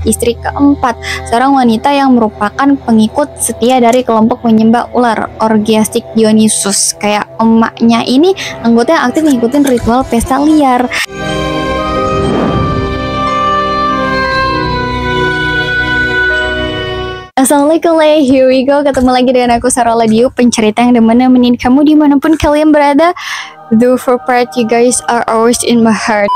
istri keempat, seorang wanita yang merupakan pengikut setia dari kelompok penyembah ular Orgiastik Dionysus. Kayak emaknya ini anggota yang aktif ngikutin ritual pesta liar. Assalamualaikum, here we go. Ketemu lagi dengan aku Sarah Ladiu, pencerita yang nemenin kamu dimanapun kalian berada. The for part you guys are always in my heart.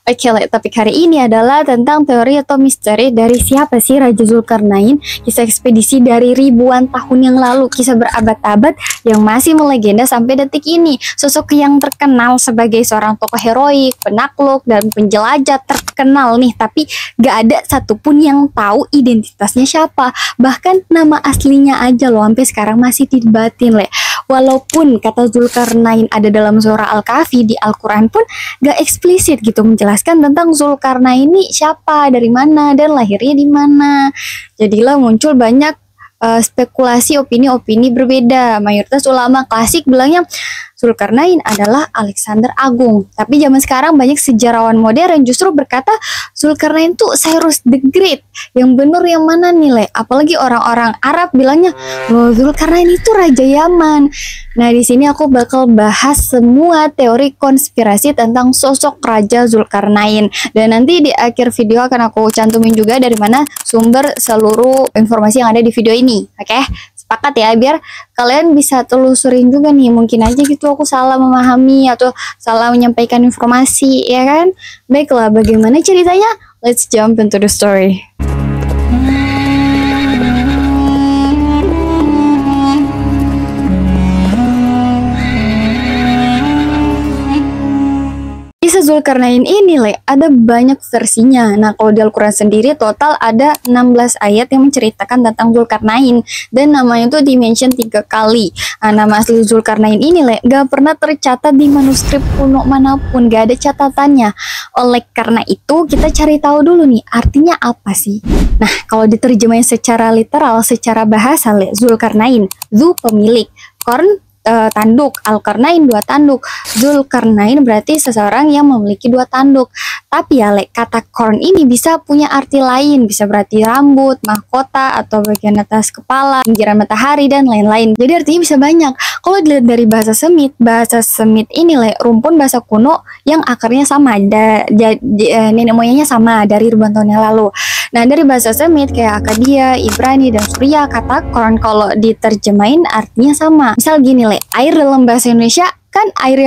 Oke, topik hari ini adalah tentang teori atau misteri dari siapa sih Raja Zulkarnain. Kisah ekspedisi dari ribuan tahun yang lalu, kisah berabad-abad yang masih melegenda sampai detik ini. Sosok yang terkenal sebagai seorang tokoh heroik, penakluk, dan penjelajah terkenal nih, tapi gak ada satupun yang tahu identitasnya siapa. Bahkan nama aslinya aja loh sampai sekarang masih didebatin, Le. Walaupun kata Zulkarnain ada dalam surah Al-Kahfi, di Al-Quran pun gak eksplisit gitu menjelaskan tentang Zulkarnain ini siapa, dari mana, dan lahirnya di mana. Jadilah muncul banyak spekulasi, opini-opini berbeda. Mayoritas ulama klasik bilangnya Zulkarnain adalah Alexander Agung. Tapi zaman sekarang banyak sejarawan modern justru berkata Zulkarnain tuh Cyrus the Great. Yang bener yang mana nih, Le? Apalagi orang-orang Arab bilangnya Zulkarnain itu Raja Yaman. Nah, di sini aku bakal bahas semua teori konspirasi tentang sosok Raja Zulkarnain. Dan nanti di akhir video akan aku cantumin juga dari mana sumber seluruh informasi yang ada di video ini. Oke? Sepakat ya, biar kalian bisa telusurin juga nih, mungkin aja gitu aku salah memahami atau salah menyampaikan informasi, ya kan? Baiklah, bagaimana ceritanya? Let's jump into the story. Kisah Zulkarnain ini, Le, ada banyak versinya. Nah, kalau di Al-Quran sendiri total ada 16 ayat yang menceritakan tentang Zulkarnain, dan namanya itu di-mention 3 kali. Nah, nama asli Zulkarnain ini, Le, gak pernah tercatat di manuskrip kuno manapun, gak ada catatannya. Oleh karena itu, kita cari tahu dulu nih, artinya apa sih? Nah, kalau diterjemahin secara literal, secara bahasa, Le, Zulkarnain, Zu pemilik, Korn tanduk, Al-Qarnain 2 tanduk. Zulkarnain berarti seseorang yang memiliki 2 tanduk. Tapi ya, Le, kata korn ini bisa punya arti lain, bisa berarti rambut, mahkota, atau bagian atas kepala, pinggiran matahari, dan lain-lain. Jadi artinya bisa banyak. Kalau dilihat dari bahasa Semit ini, Le, rumpun bahasa kuno yang akarnya sama, nenek moyangnya sama dari ribuan tahun yang lalu. Nah, dari bahasa Semit kayak Akadia, Ibrani, dan Surya, kata korn kalau diterjemahin artinya sama. Misal gini, Le, air dalam bahasa Indonesia kan air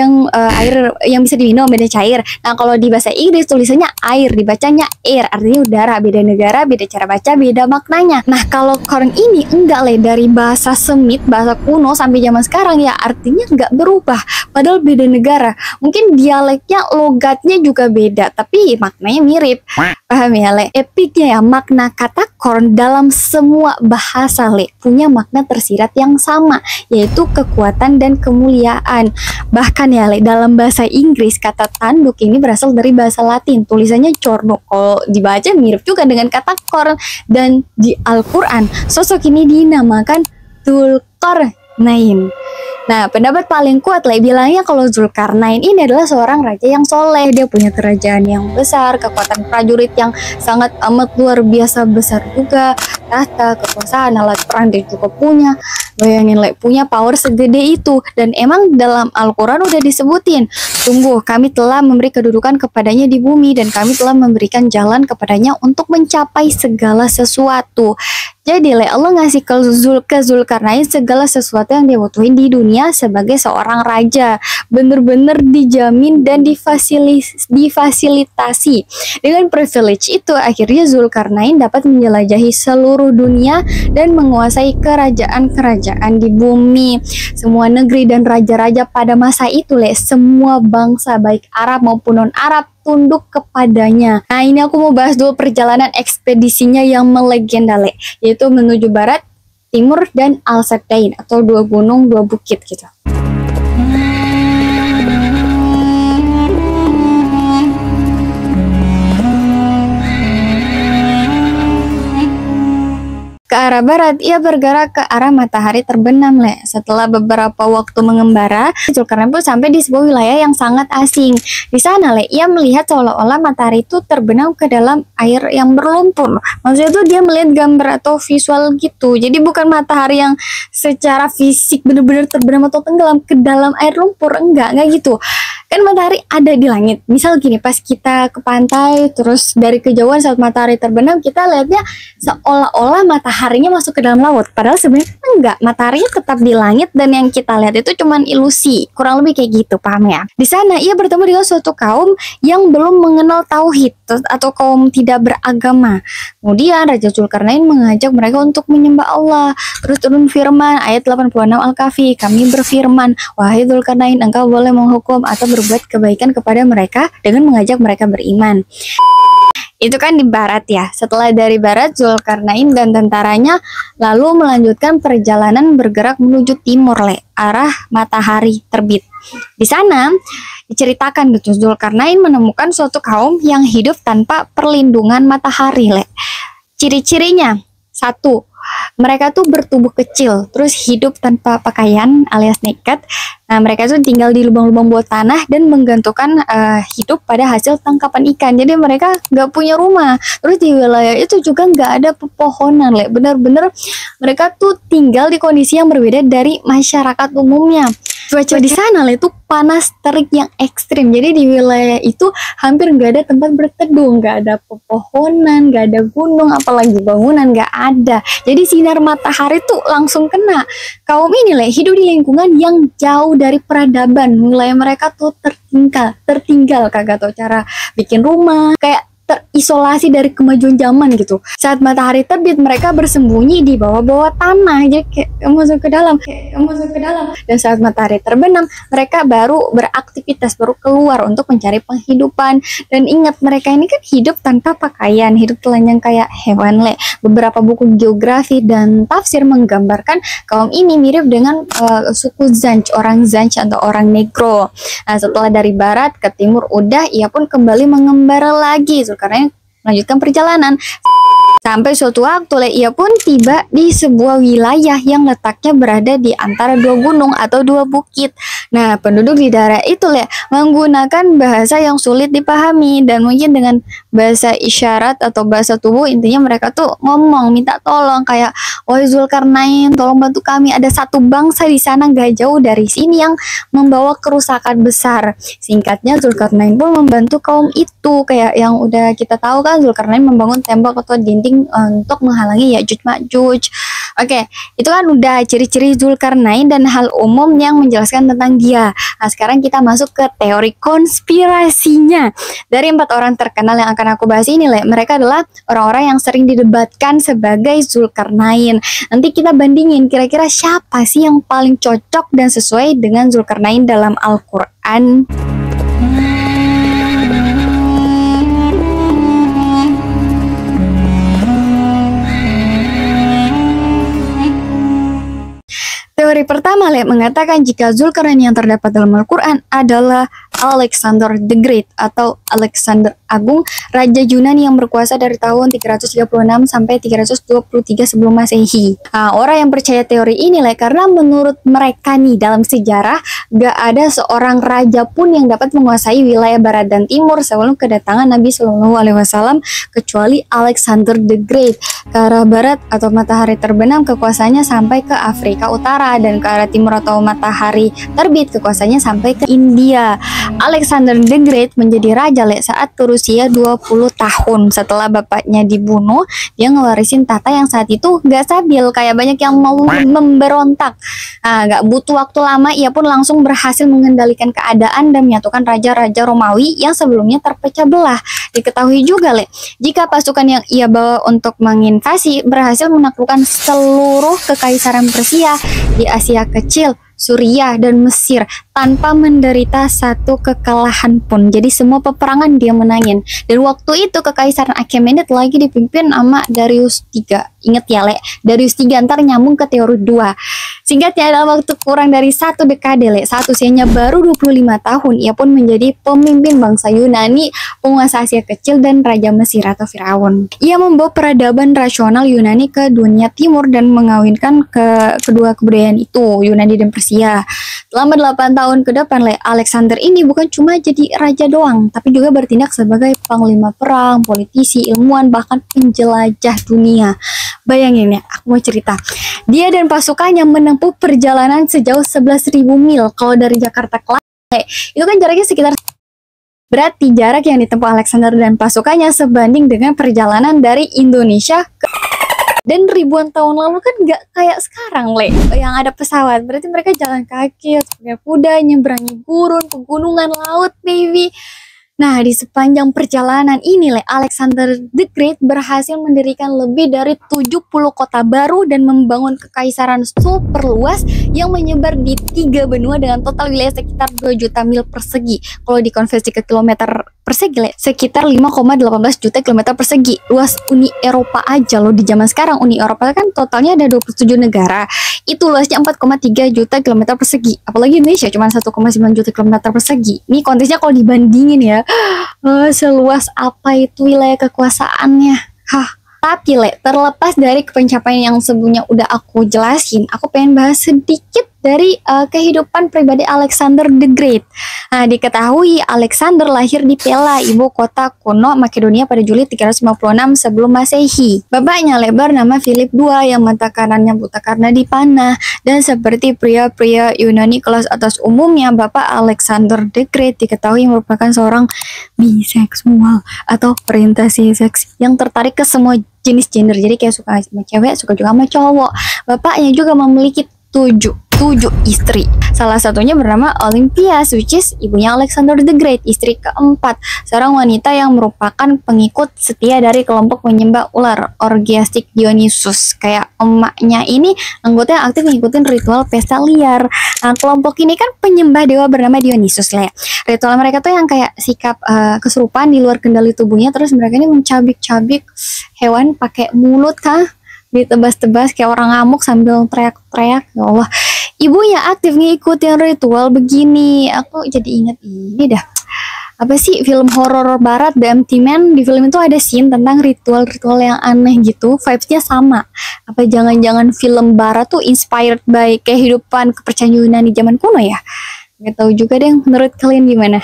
yang bisa diminum, beda cair. Nah, kalau di bahasa Inggris tulisannya air, dibacanya air, artinya udara. Beda negara, beda cara baca, beda maknanya. Nah, kalau korn ini enggak, Le, dari bahasa Semit, bahasa kuno sampai zaman sekarang ya artinya enggak berubah. Padahal beda negara. Mungkin dialeknya, logatnya juga beda, tapi maknanya mirip. Paham ya, Le? Epiknya ya, makna kata korn dalam semua bahasa, Le, punya makna tersirat yang sama, yaitu kekuatan dan kemuliaan. Bahkan ya, Le, dalam bahasa Inggris kata tanduk ini berasal dari bahasa Latin, tulisannya corno. Kalau dibaca mirip juga dengan kata korn. Dan di Al-Quran sosok ini dinamakan Zulkarnain. Nah, pendapat paling kuat, Le, bilangnya kalau Zulkarnain ini adalah seorang raja yang soleh. Dia punya kerajaan yang besar, kekuatan prajurit yang sangat amat luar biasa besar juga, tahta, kekuasaan, alat perang dia juga punya. Bayangin, Le, punya power segede itu. Dan emang dalam Al-Quran udah disebutin, sungguh kami telah memberi kedudukan kepadanya di bumi, dan kami telah memberikan jalan kepadanya untuk mencapai segala sesuatu. Jadi, Le, Allah ngasih ke Zulkarnain segala sesuatu yang dia butuhin di dunia sebagai seorang raja. Bener-bener dijamin dan difasilitasi. Dengan privilege itu, akhirnya Zulkarnain dapat menjelajahi seluruh dunia dan menguasai kerajaan-kerajaan di bumi. Semua negeri dan raja-raja pada masa itu, Le, semua bangsa baik Arab maupun non-Arab tunduk kepadanya. Nah, ini aku mau bahas dulu perjalanan ekspedisinya yang melegenda, Le, yaitu menuju barat, timur, dan Al-Sabtain atau 2 gunung 2 bukit gitu. arah barat, ia bergerak ke arah matahari terbenam, Le. Setelah beberapa waktu mengembara, Zulkarnain pun sampai di sebuah wilayah yang sangat asing. Di sana, Le, ia melihat seolah-olah matahari itu terbenam ke dalam air yang berlumpur. Maksudnya tuh dia melihat gambar atau visual gitu. Jadi bukan matahari yang secara fisik benar-benar terbenam atau tenggelam ke dalam air lumpur, enggak gitu. Kan matahari ada di langit. Misal gini, pas kita ke pantai, terus dari kejauhan saat matahari terbenam, kita lihatnya seolah-olah mataharinya masuk ke dalam laut. Padahal sebenarnya enggak, mataharinya tetap di langit dan yang kita lihat itu cuman ilusi. Kurang lebih kayak gitu, paham ya? Di sana ia bertemu dengan suatu kaum yang belum mengenal tauhid atau kaum tidak beragama. Kemudian Raja Zulkarnain mengajak mereka untuk menyembah Allah. Terus turun firman ayat 86 Al-Kahfi, kami berfirman, wahai Zulkarnain, engkau boleh menghukum atau berbuat kebaikan kepada mereka dengan mengajak mereka beriman. Itu kan di barat ya. Setelah dari barat, Zulkarnain dan tentaranya lalu melanjutkan perjalanan bergerak menuju timur, Le, arah matahari terbit. Di sana diceritakan gitu, Zulkarnain menemukan suatu kaum yang hidup tanpa perlindungan matahari, Le. Ciri-cirinya, satu, mereka tuh bertubuh kecil, terus hidup tanpa pakaian alias nekat. Nah, mereka tuh tinggal di lubang-lubang bawah tanah dan menggantungkan hidup pada hasil tangkapan ikan. Jadi mereka nggak punya rumah. Terus di wilayah itu juga nggak ada pepohonan, Le. Bener-bener mereka tuh tinggal di kondisi yang berbeda dari masyarakat umumnya. Cuaca di sana, Le, itu panas terik yang ekstrim. Jadi di wilayah itu hampir nggak ada tempat berteduh, nggak ada pepohonan, nggak ada gunung, apalagi bangunan nggak ada. Jadi sinar matahari tuh langsung kena. Kaum ini, Le, hidup di lingkungan yang jauh dari peradaban. Wilayah mereka tuh tertinggal kagak tau cara bikin rumah, kayak terisolasi dari kemajuan zaman gitu. Saat matahari terbit, mereka bersembunyi di bawah-bawah tanah, jadi kayak masuk ke dalam. Dan saat matahari terbenam, mereka baru beraktivitas, baru keluar untuk mencari penghidupan. Dan ingat, mereka ini kan hidup tanpa pakaian, hidup telanjang kayak hewan, Le. Beberapa buku geografi dan tafsir menggambarkan kaum ini mirip dengan suku Zanj, orang Zanj atau orang Negro. Nah, setelah dari barat ke timur udah, ia pun kembali mengembara lagi karena melanjutkan perjalanan. Sampai suatu waktu, Le, ia pun tiba di sebuah wilayah yang letaknya berada di antara dua gunung atau dua bukit. Nah, penduduk di daerah itu, Le, menggunakan bahasa yang sulit dipahami dan mungkin dengan bahasa isyarat atau bahasa tubuh. Intinya mereka tuh ngomong, minta tolong kayak, wahai Zulkarnain, tolong bantu kami. Ada satu bangsa di sana gak jauh dari sini yang membawa kerusakan besar. Singkatnya, Zulkarnain pun membantu kaum itu. Kayak yang udah kita tahu kan, Zulkarnain membangun tembok atau dinding untuk menghalangi Ya'juj Ma'juj. Oke, itu kan udah ciri-ciri Zulkarnain dan hal umum yang menjelaskan tentang dia. Nah, sekarang kita masuk ke teori konspirasinya. Dari 4 orang terkenal yang akan aku bahas ini, Le, mereka adalah orang-orang yang sering didebatkan sebagai Zulkarnain. Nanti kita bandingin kira-kira siapa sih yang paling cocok dan sesuai dengan Zulkarnain dalam Al-Quran. Teori pertama, Le, mengatakan jika Zulkarnain yang terdapat dalam Al-Quran adalah Alexander the Great atau Alexander Agung, Raja Yunani yang berkuasa dari tahun 336 sampai 323 sebelum Masehi. Nah, orang yang percaya teori ini, Le, karena menurut mereka nih dalam sejarah gak ada seorang raja pun yang dapat menguasai wilayah barat dan timur sebelum kedatangan Nabi Shallallahu Alaihi Wasallam kecuali Alexander the Great. Ke arah barat atau matahari terbenam kekuasaannya sampai ke Afrika Utara, dan ke arah timur atau matahari terbit kekuasaannya sampai ke India. Alexander the Great menjadi raja, Le, saat berusia 20 tahun. Setelah bapaknya dibunuh, dia ngewarisin tahta yang saat itu gak stabil, kayak banyak yang mau memberontak. Nah, gak butuh waktu lama, ia pun langsung berhasil mengendalikan keadaan dan menyatukan raja-raja Romawi yang sebelumnya terpecah belah. Diketahui juga, Le, jika pasukan yang ia bawa untuk menginvasi berhasil menaklukkan seluruh kekaisaran Persia di Asia Kecil, Suriah, dan Mesir tanpa menderita satu kekalahan pun. Jadi semua peperangan dia menangin. Dan waktu itu Kekaisaran Achaemenid lagi dipimpin sama Darius III. Ingat ya, Le, Darius III ntar nyambung ke Theodore II. Singkatnya, dalam waktu kurang dari 1 dekade, Le, saat usianya baru 25 tahun, ia pun menjadi pemimpin bangsa Yunani, penguasa Asia Kecil, dan Raja Mesir atau Firaun. Ia membawa peradaban rasional Yunani ke dunia timur dan mengawinkan ke kedua kebudayaan itu, Yunani dan Persia. Selama 8 tahun ke depan, Alexander ini bukan cuma jadi raja doang, tapi juga bertindak sebagai panglima perang, politisi, ilmuwan, bahkan penjelajah dunia. Bayangin ya, aku mau cerita. Dia dan pasukannya menempuh perjalanan sejauh 11.000 mil. Kalau dari Jakarta ke Lale, itu kan jaraknya sekitar. Berarti jarak yang ditempuh Alexander dan pasukannya sebanding dengan perjalanan dari Indonesia ke. Dan ribuan tahun lalu kan nggak kayak sekarang, Le, yang ada pesawat. Berarti mereka jalan kaki, pakai kuda, nyebrangi gurun, pegunungan, laut, baby. Nah, di sepanjang perjalanan ini, Le, Alexander the Great berhasil mendirikan lebih dari 70 kota baru dan membangun kekaisaran super luas yang menyebar di 3 benua dengan total wilayah sekitar 2 juta mil persegi. Kalau dikonversi ke kilometer persegi, Le, sekitar 5,18 juta kilometer persegi. Luas Uni Eropa aja loh di zaman sekarang. Uni Eropa kan totalnya ada 27 negara. Itu luasnya 4,3 juta kilometer persegi. Apalagi Indonesia cuma 1,9 juta kilometer persegi. Ini konteksnya kalau dibandingin ya, seluas apa itu wilayah kekuasaannya. Tapi, Le, terlepas dari pencapaian yang sebelumnya udah aku jelasin, aku pengen bahas sedikit dari kehidupan pribadi Alexander the Great. Nah, diketahui Alexander lahir di Pella, ibu kota kuno Makedonia pada Juli 356 sebelum Masehi. Bapaknya lebar nama Philip II yang mata kanannya buta karena dipanah. Dan seperti pria-pria Yunani kelas atas umumnya, Bapak Alexander the Great diketahui merupakan seorang biseksual atau orientasi seks yang tertarik ke semua jenis gender. Jadi kayak suka sama cewek, suka juga sama cowok. Bapaknya juga memiliki 7 istri. Salah satunya bernama Olympias, which is ibunya Alexander the Great, istri keempat, seorang wanita yang merupakan pengikut setia dari kelompok penyembah ular, Orgiastic Dionysus. Kayak emaknya ini anggota yang aktif mengikuti ritual pesta liar. Nah, kelompok ini kan penyembah dewa bernama Dionysus, Le. Ritual mereka tuh yang kayak sikap kesurupan di luar kendali tubuhnya, terus mereka ini mencabik-cabik hewan pakai mulut, ditebas-tebas kayak orang ngamuk sambil teriak-teriak. Ya Allah, ibunya aktif ngikutin ritual begini. Aku jadi inget ini dah, apa sih, film horor barat The Empty Man. Di film itu ada scene tentang ritual-ritual yang aneh gitu, vibesnya sama. Apa jangan-jangan film barat tuh inspired by kehidupan kepercayaan Yunani zaman kuno ya? Gak tahu juga deh, menurut kalian gimana?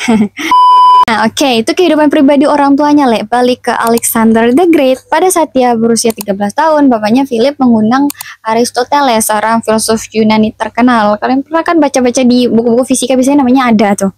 Nah, oke, itu kehidupan pribadi orang tuanya, Le. Balik ke Alexander the Great. Pada saat dia berusia 13 tahun, bapaknya Philip mengundang Aristoteles, seorang filsuf Yunani terkenal. Kalian pernah kan baca-baca di buku-buku fisika, biasanya namanya ada tuh.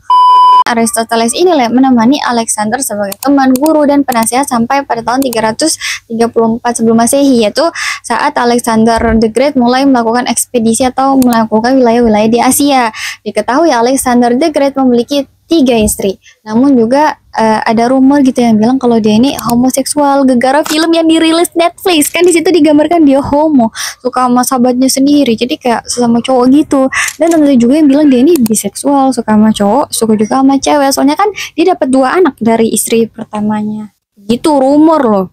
Aristoteles ini, Le, menemani Alexander sebagai teman, guru, dan penasihat sampai pada tahun 334 sebelum Masehi, yaitu saat Alexander the Great mulai melakukan ekspedisi atau melakukan wilayah-wilayah di Asia. Diketahui Alexander the Great memiliki 3 istri. Namun juga ada rumor gitu yang bilang kalau dia ini homoseksual gara-gara film yang dirilis Netflix. Kan di situ digambarkan dia homo, suka sama sahabatnya sendiri. Jadi kayak sesama cowok gitu. Dan ada juga yang bilang dia ini biseksual, suka sama cowok, suka juga sama cewek. Soalnya kan dia dapat 2 anak dari istri pertamanya. Gitu rumor loh.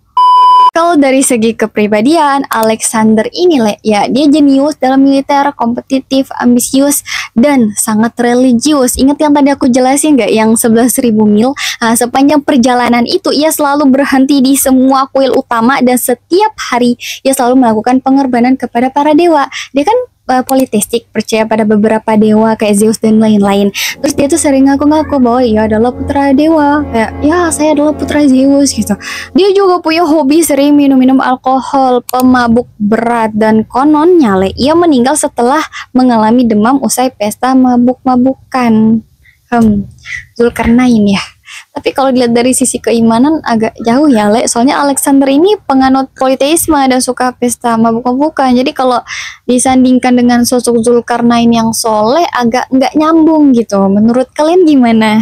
Kalau dari segi kepribadian, Alexander ini, Le, ya dia jenius dalam militer, kompetitif, ambisius, dan sangat religius. Ingat yang tadi aku jelasin nggak, yang 11.000 mil? Nah, sepanjang perjalanan itu, ia selalu berhenti di semua kuil utama dan setiap hari ia selalu melakukan pengorbanan kepada para dewa. Dia kan politeistik, percaya pada beberapa dewa kayak Zeus dan lain-lain. Terus dia tuh sering ngaku-ngaku bahwa ia adalah putra dewa, kayak ya saya adalah putra Zeus gitu. Dia juga punya hobi sering minum-minum alkohol, pemabuk berat, dan kononnya, Le, ia meninggal setelah mengalami demam usai pesta mabuk-mabukan. Zulkarnain ya. Tapi kalau dilihat dari sisi keimanan agak jauh ya, Le. Soalnya Alexander ini penganut politeisme dan suka pesta mabuk-mabukan. Jadi kalau disandingkan dengan sosok Zulkarnain yang soleh agak nggak nyambung gitu. Menurut kalian gimana?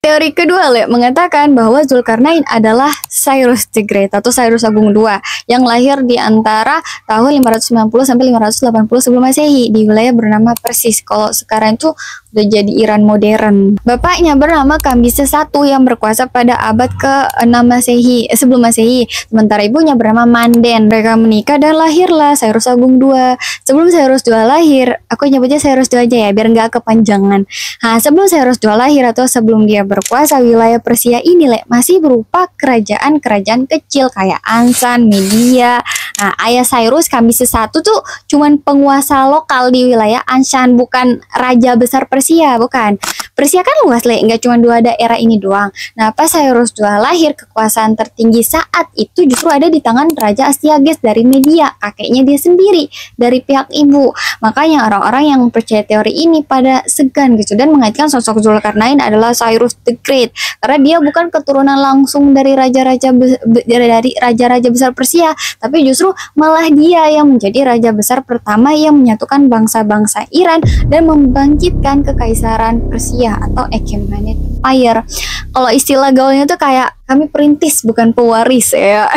Teori kedua Le mengatakan bahwa Zulkarnain adalah Cyrus the Great atau Cyrus Agung II yang lahir di antara tahun 590 sampai 580 sebelum Masehi di wilayah bernama Persis. Kalau sekarang itu udah jadi Iran modern. Bapaknya bernama Kambises I yang berkuasa pada abad ke-6 Masehi, sebelum Masehi. Sementara ibunya bernama Manden. Mereka menikah dan lahirlah Cyrus Agung II. Sebelum Cyrus II lahir, aku nyebutnya Cyrus II aja ya biar nggak kepanjangan. Nah, sebelum Cyrus II lahir atau sebelum dia berkuasa, wilayah Persia ini masih berupa kerajaan-kerajaan kecil kayak Ansan, Media. Nah, ayah Cyrus Kambises I tuh cuman penguasa lokal di wilayah Anshan, bukan raja besar Persia, bukan. Persia kan luas nggak cuma dua daerah ini doang. Nah, pas Cyrus II lahir, kekuasaan tertinggi saat itu justru ada di tangan Raja Astyages dari Media, kakeknya dia sendiri dari pihak ibu. Makanya orang-orang yang percaya teori ini pada segan gitu dan mengaitkan sosok Zulkarnain adalah Cyrus the Great karena dia bukan keturunan langsung dari raja-raja besar Persia, tapi justru malah dia yang menjadi raja besar pertama yang menyatukan bangsa-bangsa Iran dan membangkitkan kekaisaran Persia atau Achaemenid Empire. Kalau istilah gaulnya tuh kayak kami perintis bukan pewaris ya.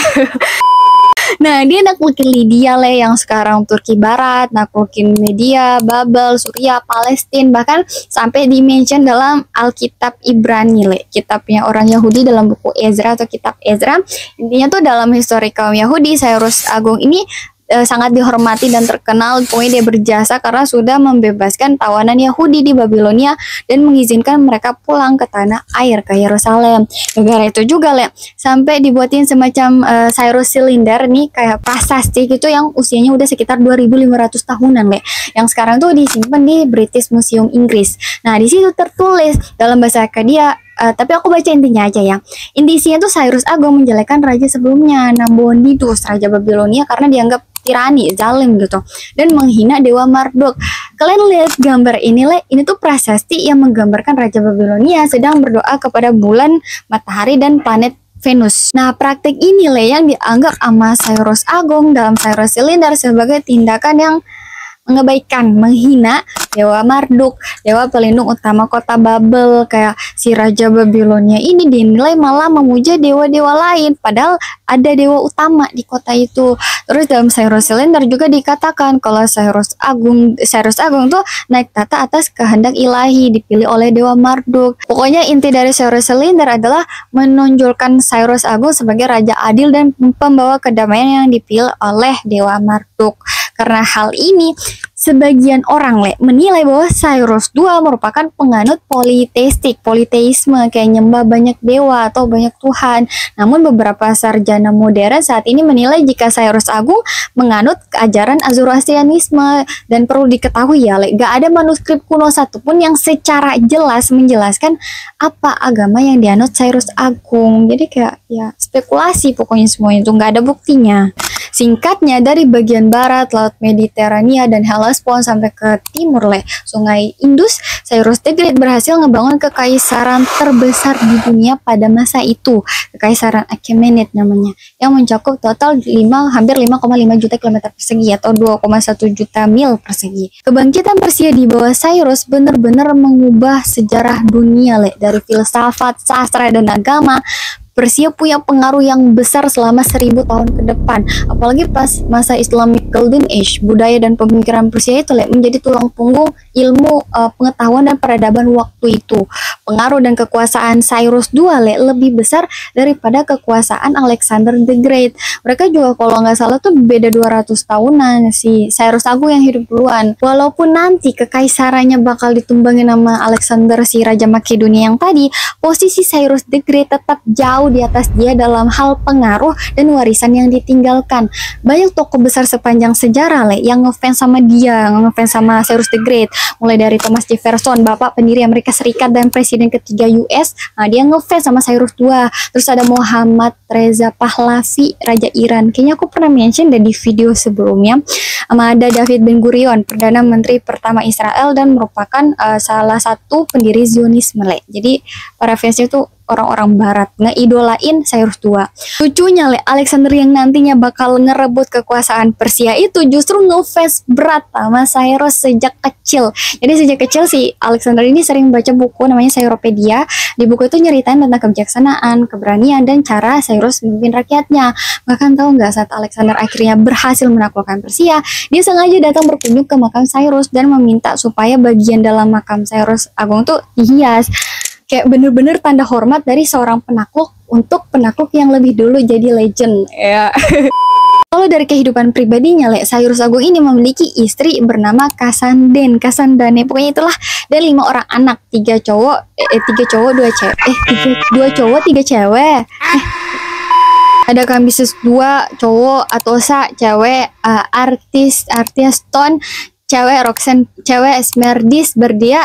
Nah, dia naklukin Lydia yang sekarang Turki Barat, naklukin Media, Babel, Suriah, Palestina, bahkan sampai di-mention dalam Alkitab Ibrani kitabnya orang Yahudi dalam buku Ezra atau kitab Ezra. Intinya tuh dalam histori kaum Yahudi, Cyrus Agung ini sangat dihormati dan terkenal. Pokoknya dia berjasa karena sudah membebaskan tawanan Yahudi di Babilonia dan mengizinkan mereka pulang ke tanah air, ke Yerusalem. Negara itu juga sampai dibuatin semacam Cyrus Cylinder nih, kayak prasasti gitu yang usianya udah sekitar 2500 tahunan yang sekarang tuh disimpan di British Museum Inggris. Nah, di situ tertulis dalam bahasa Akkadia, tapi aku baca intinya aja ya. Intinya tuh Cyrus Agung menjelekkan raja sebelumnya, Nabonidus, raja Babilonia, karena dianggap tirani, zalim gitu, dan menghina dewa Marduk. Kalian lihat gambar ini ini tuh prasasti yang menggambarkan raja Babilonia sedang berdoa kepada bulan, matahari, dan planet Venus. Nah, praktik ini yang dianggap sama Cyrus Agung dalam Cyrus Cylinder sebagai tindakan yang mengebaikan, menghina dewa Marduk, dewa pelindung utama kota Babel. Kayak si raja Babilonia ini dinilai malah memuja dewa-dewa lain, padahal ada dewa utama di kota itu. Terus dalam Cyrus Cylinder juga dikatakan kalau Cyrus Agung tuh naik tata atas kehendak ilahi, dipilih oleh dewa Marduk. Pokoknya inti dari Cyrus Cylinder adalah menonjolkan Cyrus Agung sebagai raja adil dan pembawa kedamaian yang dipilih oleh dewa Marduk. Karena hal ini, sebagian orang menilai bahwa Cyrus II merupakan penganut politeisme, kayak nyembah banyak dewa atau banyak Tuhan. Namun beberapa sarjana modern saat ini menilai jika Cyrus Agung menganut ajaran Zoroastrianisme, dan perlu diketahui gak ada manuskrip kuno satupun yang secara jelas menjelaskan apa agama yang dianut Cyrus Agung. Jadi kayak ya spekulasi pokoknya semuanya itu gak ada buktinya. Singkatnya, dari bagian barat Laut Mediterania dan Hellespont sampai ke timur Sungai Indus, Cyrus the Great berhasil ngebangun kekaisaran terbesar di dunia pada masa itu, Kekaisaran Achaemenid namanya, yang mencakup total hampir 5,5 juta kilometer persegi atau 2,1 juta mil persegi. Kebangkitan Persia di bawah Cyrus benar-benar mengubah sejarah dunia dari filsafat, sastra, dan agama. Persia punya pengaruh yang besar selama 1000 tahun ke depan, apalagi pas masa Islamic Golden Age. Budaya dan pemikiran Persia itu menjadi tulang punggung ilmu, pengetahuan, dan peradaban waktu itu. Pengaruh dan kekuasaan Cyrus II lebih besar daripada kekuasaan Alexander the Great. Mereka juga kalau nggak salah tuh beda 200 tahunan, si Cyrus Agung yang hidup duluan. Walaupun nanti kekaisarannya bakal ditumbangin sama Alexander, si Raja Makedonia yang tadi, posisi Cyrus the Great tetap jauh di atas dia dalam hal pengaruh dan warisan yang ditinggalkan. Banyak tokoh besar sepanjang sejarah yang ngefans sama dia, ngefans sama Cyrus the Great. Mulai dari Thomas Jefferson, bapak pendiri Amerika Serikat dan presiden ketiga US, dia ngefans sama Cyrus II. Terus ada Muhammad Reza Pahlavi, Raja Iran. Kayaknya aku pernah mention di video sebelumnya. Ada David Ben Gurion, Perdana Menteri pertama Israel dan merupakan salah satu pendiri Zionisme. Jadi para fansnya tuh orang-orang barat ngeidolain Cyrus II. Lucunya Alexander yang nantinya bakal ngerebut kekuasaan Persia itu justru ngefans berat sama Cyrus sejak kecil. Jadi sejak kecil si Alexander ini sering baca buku namanya Cyropedia. Di buku itu nyeritain tentang kebijaksanaan, keberanian, dan cara Cyrus memimpin rakyatnya. Bahkan tahu nggak, saat Alexander akhirnya berhasil menaklukkan Persia, dia sengaja datang berkunjung ke makam Cyrus dan meminta supaya bagian dalam makam Cyrus Agung tuh dihias. Kayak bener-bener tanda hormat dari seorang penakluk untuk penakluk yang lebih dulu jadi legend ya. Kalau dari kehidupan pribadinya, Cyrus Agung ini memiliki istri bernama Kasandane, pokoknya itulah, dan 5 orang anak, 3 cowok, 2 cowok, 3 cewek. Ada Kambises 2 cowok, Atosa cewek, Artiston cewek, Roxanne cewek, Esmerdis Berdia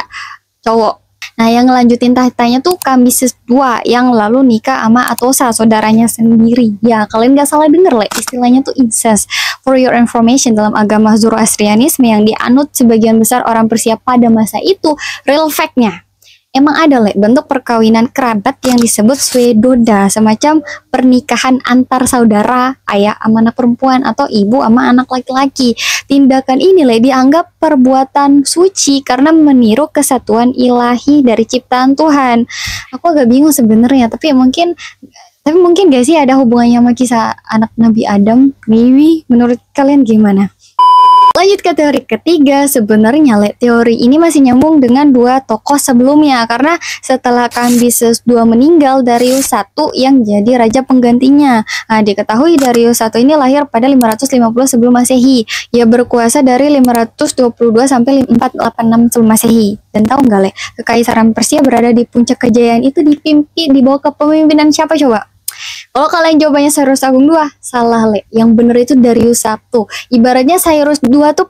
cowok. Nah, yang ngelanjutin tahtanya tuh Kambises II yang lalu nikah sama Atosa, saudaranya sendiri. Ya, kalian gak salah denger, istilahnya tuh incest. For your information, dalam agama Zoroastrianisme yang dianut sebagian besar orang Persia pada masa itu, real fact-nya emang ada bentuk perkawinan kerabat yang disebut swedoda, semacam pernikahan antar saudara, ayah sama anak perempuan atau ibu sama anak laki-laki. Tindakan ini dianggap perbuatan suci karena meniru kesatuan ilahi dari ciptaan Tuhan. Aku agak bingung sebenarnya, tapi mungkin gak sih ada hubungannya sama kisah anak Nabi Adam? Maybe, menurut kalian gimana? Lanjut ke teori ketiga, sebenarnya teori ini masih nyambung dengan 2 tokoh sebelumnya, karena setelah Kambises II meninggal, Darius I yang jadi raja penggantinya. Nah, diketahui Darius I ini lahir pada 550 sebelum Masehi. Ia berkuasa dari 522 sampai 486 sebelum Masehi. Dan tahu nggak kekaisaran Persia berada di puncak kejayaan itu dipimpin di bawah kepemimpinan siapa coba? Kalau kalian jawabannya Cyrus Agung II, salah yang bener itu Darius I. Ibaratnya Cyrus II tuh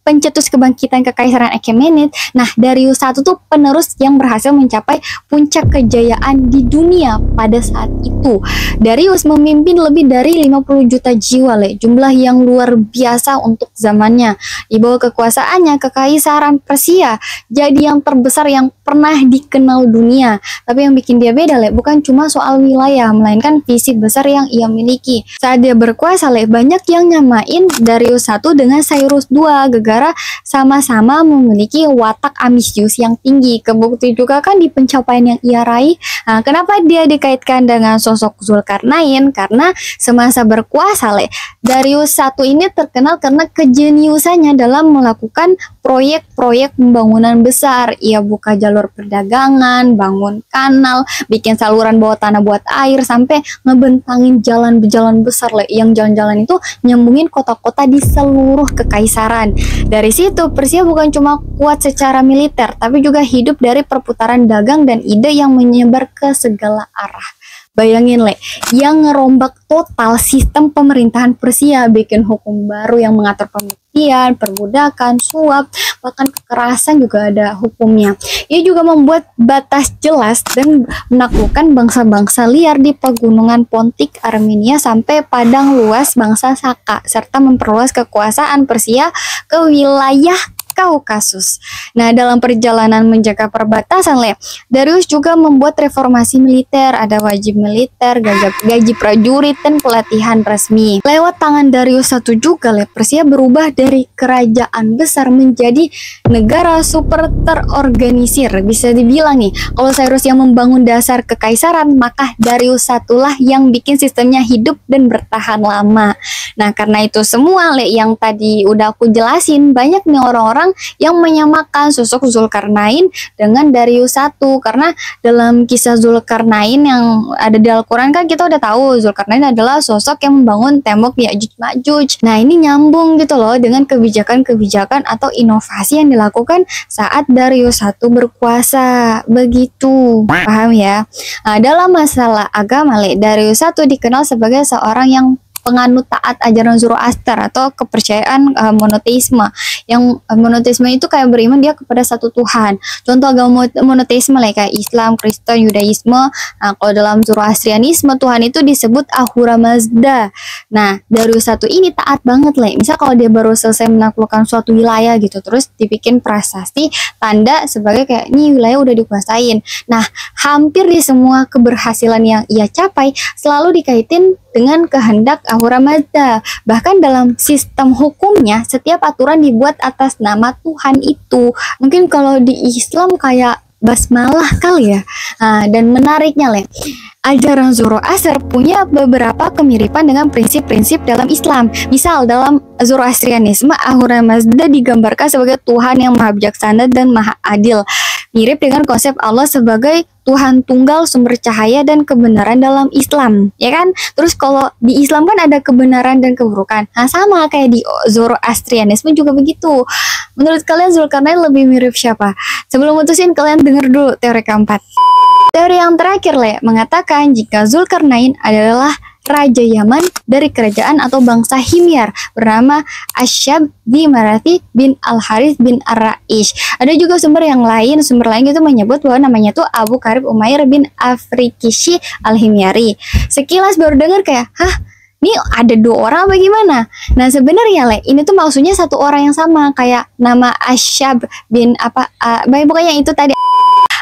pencetus kebangkitan kekaisaran Achaemenid. Nah, Darius I tuh penerus yang berhasil mencapai puncak kejayaan di dunia pada saat itu. Darius memimpin lebih dari 50 juta jiwa, jumlah yang luar biasa untuk zamannya. Di bawah kekuasaannya, kekaisaran Persia jadi yang terbesar yang pernah dikenal dunia. Tapi yang bikin dia beda, bukan cuma soal wilayah, melainkan visi besar yang ia miliki. Saat dia berkuasa, banyak yang nyamain Darius I dengan Cyrus II, gara-gara sama-sama memiliki watak ambisius yang tinggi. Kebukti juga kan di pencapaian yang ia raih. Nah, kenapa dia dikaitkan dengan sosok Zulkarnain? Karena semasa berkuasa, Darius I ini terkenal karena kejeniusannya dalam melakukan proyek-proyek pembangunan besar. Ia buka jalur perdagangan, bangun kanal, bikin saluran bawah tanah buat air, sampai ngebentangin jalan-jalan besar, yang jalan-jalan itu nyambungin kota-kota di seluruh kekaisaran. Dari situ, Persia bukan cuma kuat secara militer, tapi juga hidup dari perputaran dagang dan ide yang menyebar ke segala arah. Bayangin yang ngerombak total sistem pemerintahan Persia, bikin hukum baru yang mengatur pemutihan, perbudakan, suap, bahkan kekerasan juga ada hukumnya. Ia juga membuat batas jelas dan menaklukkan bangsa-bangsa liar di pegunungan Pontik, Armenia, sampai padang luas bangsa Saka, serta memperluas kekuasaan Persia ke wilayah Kaukasus. Nah, dalam perjalanan menjaga perbatasan, Darius juga membuat reformasi militer, ada wajib militer, gaji prajurit, dan pelatihan resmi. Lewat tangan Darius I juga, Persia berubah dari kerajaan besar menjadi negara super terorganisir. Bisa dibilang nih, kalau Cyrus yang membangun dasar kekaisaran, maka Darius I lah yang bikin sistemnya hidup dan bertahan lama. Nah, karena itu semua yang tadi udah aku jelasin, banyak nih orang-orang yang menyamakan sosok Zulkarnain dengan Darius I, karena dalam kisah Zulkarnain yang ada di Al-Quran kan kita udah tahu Zulkarnain adalah sosok yang membangun tembok Ya'juj Ma'juj. Nah, ini nyambung gitu loh dengan kebijakan-kebijakan atau inovasi yang dilakukan saat Darius I berkuasa. Begitu, paham ya? Nah, dalam masalah agama, Darius I dikenal sebagai seorang yang penganut taat ajaran Zoroaster atau kepercayaan monoteisme Yang monoteisme itu kayak beriman dia kepada satu Tuhan. Contoh agama monoteisme lah kayak Islam, Kristen, Yudaisme. Nah, kalau dalam Zoroastrianisme Tuhan itu disebut Ahura Mazda. Nah, Darius satu ini taat banget lah. Misal kalau dia baru selesai menaklukkan suatu wilayah gitu, terus dibikin prasasti tanda sebagai kayak ini wilayah udah dikuasain. Nah, hampir di semua keberhasilan yang ia capai selalu dikaitin dengan kehendak Ahura Mazda. Bahkan dalam sistem hukumnya setiap aturan dibuat atas nama Tuhan itu. Mungkin kalau di Islam kayak basmalah kali ya. Nah, dan menariknya Le, ajaran Zoroaster punya beberapa kemiripan dengan prinsip-prinsip dalam Islam. Misal dalam Zoroastrianisme Ahura Mazda digambarkan sebagai Tuhan yang maha bijaksana dan maha adil. Mirip dengan konsep Allah sebagai Tuhan tunggal, sumber cahaya dan kebenaran dalam Islam, ya kan? Terus kalau di Islam kan ada kebenaran dan keburukan. Nah, sama kayak di Zoroastrianisme juga begitu. Menurut kalian Zulkarnain lebih mirip siapa? Sebelum mutusin kalian denger dulu teori keempat. Teori yang terakhir Le mengatakan jika Zulkarnain adalah Raja Yaman dari kerajaan atau bangsa Himyar bernama Asyab bin Marathi bin Al-Harith bin Ar-Ra'ish. Ada juga sumber lain itu menyebut bahwa namanya tuh Abu Karib Umair bin Afrikishi Al-Himyari. Sekilas baru dengar kayak, hah? Ini ada dua orang apa gimana? Nah sebenarnya Le, ini tuh maksudnya satu orang yang sama kayak nama Asyab bin pokoknya itu tadi.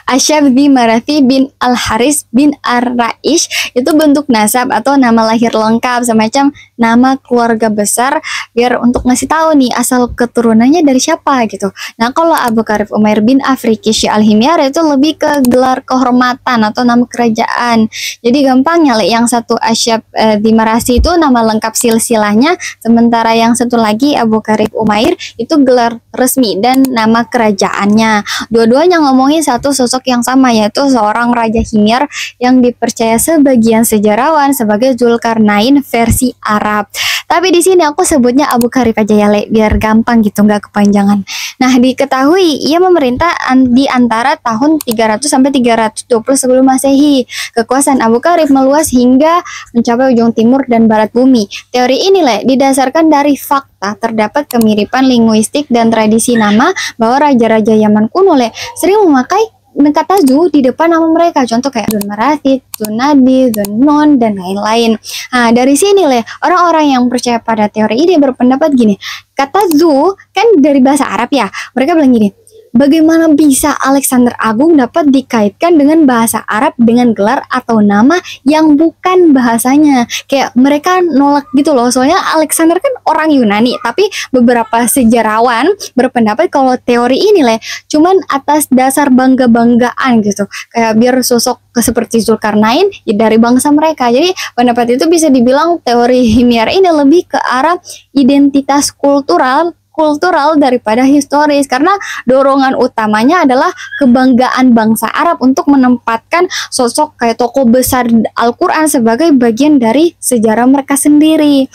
Asyab bin Marathi bin Al-Haris bin Ar-Ra'ish itu bentuk nasab atau nama lahir lengkap, semacam nama keluarga besar biar untuk ngasih tahu nih asal keturunannya dari siapa gitu. Nah kalau Abu Karib Umair bin Afrikishi Al-Himyar itu lebih ke gelar kehormatan atau nama kerajaan. Jadi gampangnya Le, yang satu Asyab bin Marathi itu nama lengkap silsilahnya, sementara yang satu lagi Abu Karib Umair itu gelar resmi dan nama kerajaannya. Dua-duanya ngomongin satu sosok yang sama, yaitu seorang Raja Himyar yang dipercaya sebagian sejarawan sebagai Zulkarnain versi Arab. Tapi di sini aku sebutnya Abu Karib aja ya Le, biar gampang gitu, nggak kepanjangan. Nah diketahui ia memerintah di antara tahun 300 sampai 320 sebelum Masehi. Kekuasaan Abu Karib meluas hingga mencapai ujung timur dan barat bumi. Teori ini Le didasarkan dari fakta terdapat kemiripan linguistik dan tradisi nama bahwa raja-raja Yaman kuno Le sering memakai kata Zu di depan nama mereka, contoh kayak Zun Marathi, Zun Nadi, Zun Non, dan lain-lain. Nah, dari sini Le, orang-orang yang percaya pada teori ini berpendapat gini, kata Zu kan dari bahasa Arab ya, mereka bilang gini, bagaimana bisa Alexander Agung dapat dikaitkan dengan bahasa Arab dengan gelar atau nama yang bukan bahasanya? Kayak mereka nolak gitu loh, soalnya Alexander kan orang Yunani, tapi beberapa sejarawan berpendapat kalau teori ini Le cuman atas dasar bangga-banggaan gitu, kayak biar sosok seperti Zulkarnain ya dari bangsa mereka. Jadi pendapat itu bisa dibilang teori Himyar ini lebih ke arah identitas kultural daripada historis, karena dorongan utamanya adalah kebanggaan bangsa Arab untuk menempatkan sosok kayak tokoh besar Al-Quran sebagai bagian dari sejarah mereka sendiri.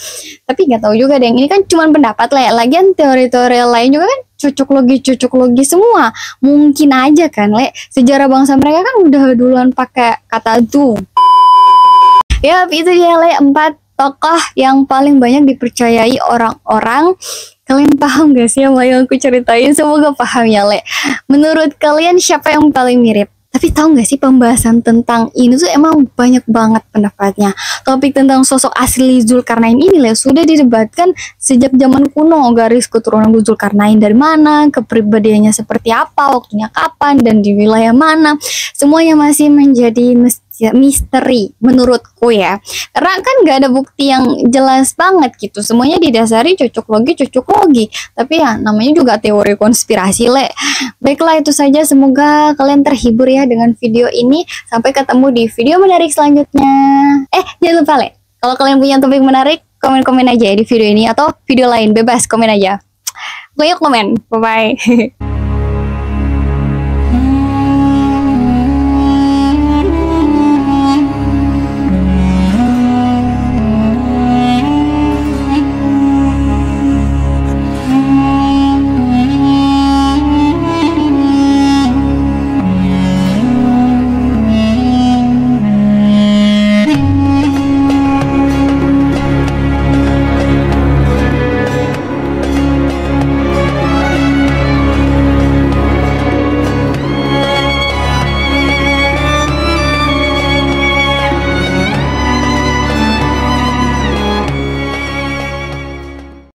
Tapi nggak tahu juga deh, ini kan cuma pendapat lah ya. Lagian teori-teori lain juga kan cocok logi semua. Mungkin aja kan Le, sejarah bangsa mereka kan udah duluan pakai kata itu. Ya itu dia Le, 4 tokoh yang paling banyak dipercayai orang-orang. Kalian paham gak sih apa yang aku ceritain? Semoga paham ya Le. Menurut kalian siapa yang paling mirip? Tapi tahu gak sih pembahasan tentang ini tuh emang banyak banget pendapatnya. Topik tentang sosok asli Zulkarnain ini Le sudah didebatkan sejak zaman kuno. Garis keturunan Zulkarnain dari mana, kepribadiannya seperti apa, waktunya kapan, dan di wilayah mana. Semuanya masih menjadi misteri menurutku ya, karena kan nggak ada bukti yang jelas banget gitu, semuanya didasari cocok logi, tapi ya namanya juga teori konspirasi Le. Baiklah itu saja, semoga kalian terhibur ya dengan video ini. Sampai ketemu di video menarik selanjutnya. Jangan lupa Le, kalau kalian punya topik menarik komen-komen aja ya di video ini, atau video lain bebas komen aja. Gue yuk komen, bye bye.